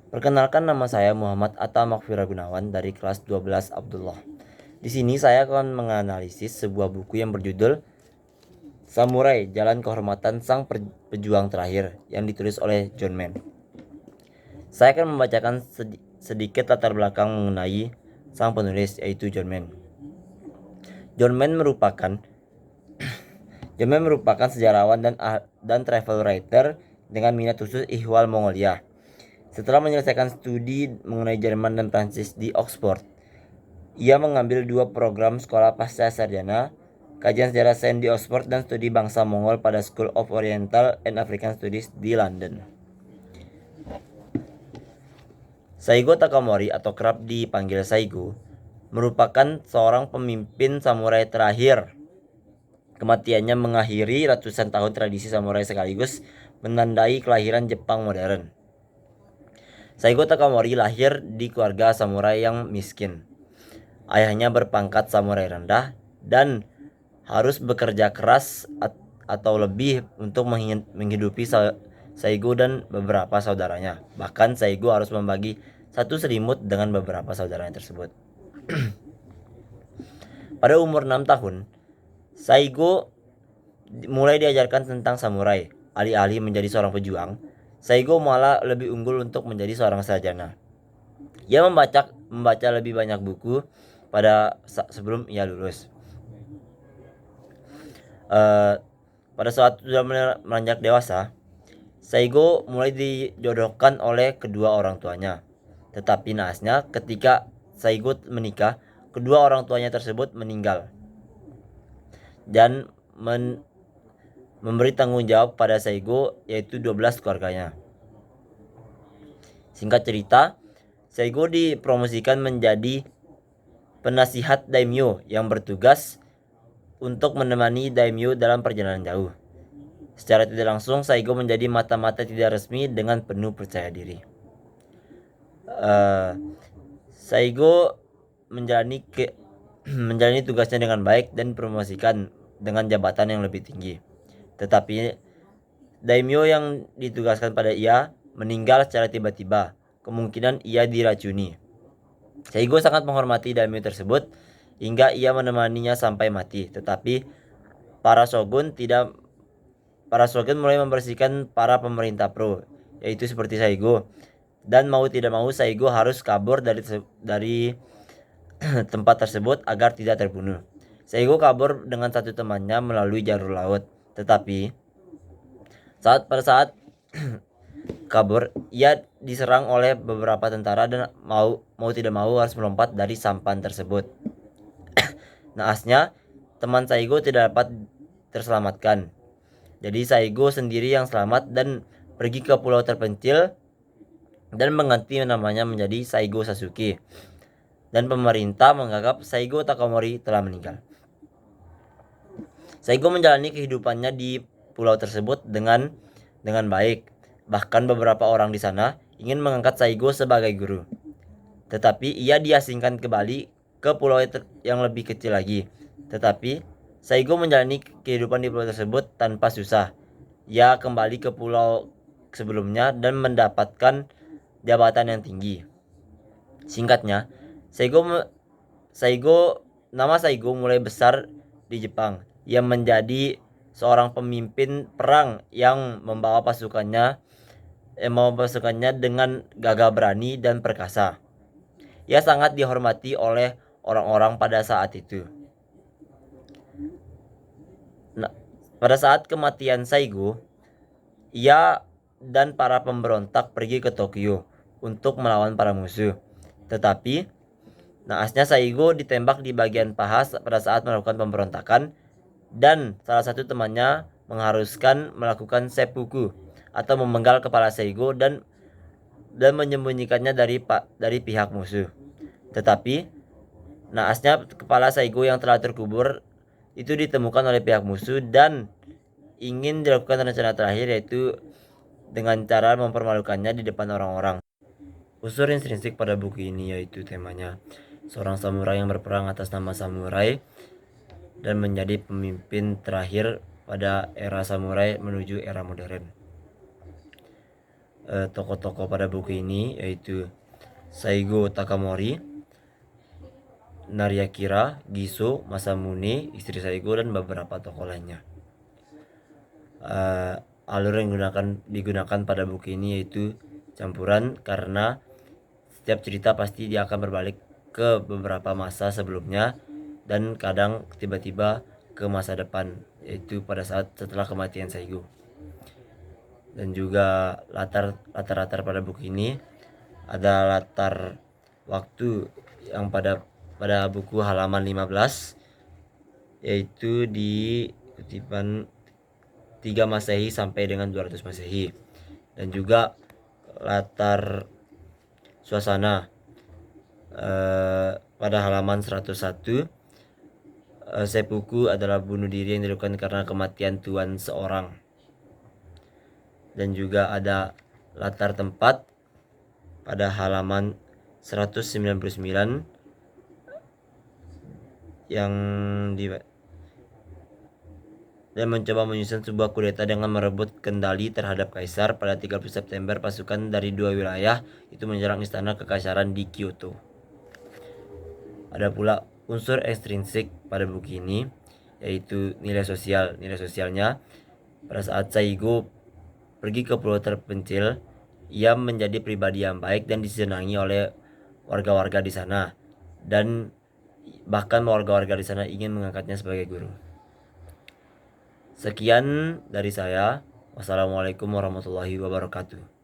Perkenalkan, nama saya Muhammad Atta Makfira Gunawan dari kelas 12 Abdullah. Di sini saya akan menganalisis sebuah buku yang berjudul Samurai, Jalan Kehormatan Sang Pejuang Terakhir yang ditulis oleh John Mann. Saya akan membacakan sedikit latar belakang mengenai sang penulis, yaitu John Mann. John Mann merupakan sejarawan dan travel writer dengan minat khusus ihwal Mongolia. Setelah menyelesaikan studi mengenai Jerman dan Prancis di Oxford, ia mengambil 2 program sekolah pasca sarjana, kajian sejarah sains di Oxford dan studi bangsa Mongol pada School of Oriental and African Studies di London. Saigo Takamori atau kerap dipanggil Saigo merupakan seorang pemimpin samurai terakhir. Kematiannya mengakhiri ratusan tahun tradisi samurai sekaligus menandai kelahiran Jepang modern. Saigo Takamori lahir di keluarga samurai yang miskin. Ayahnya berpangkat samurai rendah dan harus bekerja keras atau lebih untuk menghidupi Saigo dan beberapa saudaranya. Bahkan Saigo harus membagi satu selimut dengan beberapa saudaranya tersebut. Pada umur 6 tahun, Saigo mulai diajarkan tentang samurai. Alih-alih menjadi seorang pejuang, Saigo malah lebih unggul untuk menjadi seorang sarjana. Ia membaca lebih banyak buku sebelum ia lulus. Pada saat sudah meranjak dewasa, Saigo mulai dijodohkan oleh kedua orang tuanya. Tetapi naasnya, ketika Saigo menikah, kedua orang tuanya tersebut meninggal dan memberi tanggung jawab pada Saigo, yaitu 12 keluarganya. Singkat cerita, Saigo dipromosikan menjadi penasihat daimyo yang bertugas untuk menemani daimyo dalam perjalanan jauh. Secara tidak langsung, Saigo menjadi mata-mata tidak resmi dengan penuh percaya diri. Saigo menjalani tugasnya dengan baik dan dipromosikan dengan jabatan yang lebih tinggi. Tetapi daimyo yang ditugaskan pada ia meninggal secara tiba-tiba. Kemungkinan ia diracuni. Saigo sangat menghormati daimyo tersebut hingga ia menemaninya sampai mati. Tetapi para shogun mulai membersihkan para pemerintah pro, yaitu seperti Saigo. Dan mau tidak mau Saigo harus kabur dari tempat tersebut agar tidak terbunuh. Saigo kabur dengan satu temannya melalui jalur laut. Tetapi pada saat kabur, ia diserang oleh beberapa tentara dan mau tidak mau harus melompat dari sampan tersebut. Naasnya, teman Saigo tidak dapat terselamatkan. Jadi Saigo sendiri yang selamat dan pergi ke pulau terpencil dan mengganti namanya menjadi Saigo Sasuke. Dan pemerintah menganggap Saigo Takamori telah meninggal. Saigo menjalani kehidupannya di pulau tersebut dengan baik. Bahkan beberapa orang di sana ingin mengangkat Saigo sebagai guru. Tetapi ia diasingkan kembali ke pulau yang lebih kecil lagi. Tetapi Saigo menjalani kehidupan di pulau tersebut tanpa susah. Ia kembali ke pulau sebelumnya dan mendapatkan jabatan yang tinggi. Singkatnya, nama Saigo mulai besar di Jepang. Ia menjadi seorang pemimpin perang yang membawa pasukannya dengan gagah berani dan perkasa. Ia sangat dihormati oleh orang-orang pada saat itu. Nah, pada saat kematian Saigo, ia dan para pemberontak pergi ke Tokyo untuk melawan para musuh. Tetapi naasnya Saigo ditembak di bagian paha pada saat melakukan pemberontakan, dan salah satu temannya mengharuskan melakukan seppuku atau memenggal kepala Saigo dan menyembunyikannya dari pihak musuh. Tetapi naasnya kepala Saigo yang telah terkubur itu ditemukan oleh pihak musuh dan ingin dilakukan rencana terakhir, yaitu dengan cara mempermalukannya di depan orang-orang. Unsur intrinsik pada buku ini yaitu temanya seorang samurai yang berperang atas nama samurai dan menjadi pemimpin terakhir pada era samurai menuju era modern. tokoh-tokoh pada buku ini, yaitu Saigo Takamori, Nariakira, Giso, Masamune, istri Saigo, dan beberapa tokoh lainnya. Alur yang digunakan pada buku ini yaitu campuran, karena setiap cerita pasti dia akan berbalik ke beberapa masa sebelumnya dan kadang tiba-tiba ke masa depan, yaitu pada saat setelah kematian Saigo. Dan juga latar pada buku ini ada latar waktu yang pada buku halaman 15, yaitu di kutipan 3 Masehi sampai dengan 200 Masehi. Dan juga latar suasana pada halaman 101, seppuku adalah bunuh diri yang dilakukan karena kematian tuan seorang. Dan juga ada latar tempat pada halaman 199 yang dan mencoba menyusun sebuah kudeta dengan merebut kendali terhadap kaisar. Pada 30 September pasukan dari 2 wilayah itu menyerang istana kekaisaran di Kyoto. Ada pula unsur ekstrinsik pada buku ini, yaitu nilai sosial. Nilai sosialnya, pada saat Saigo pergi ke pulau terpencil, ia menjadi pribadi yang baik dan disenangi oleh warga-warga di sana, dan bahkan warga-warga di sana ingin mengangkatnya sebagai guru. Sekian dari saya. Wassalamualaikum warahmatullahi wabarakatuh.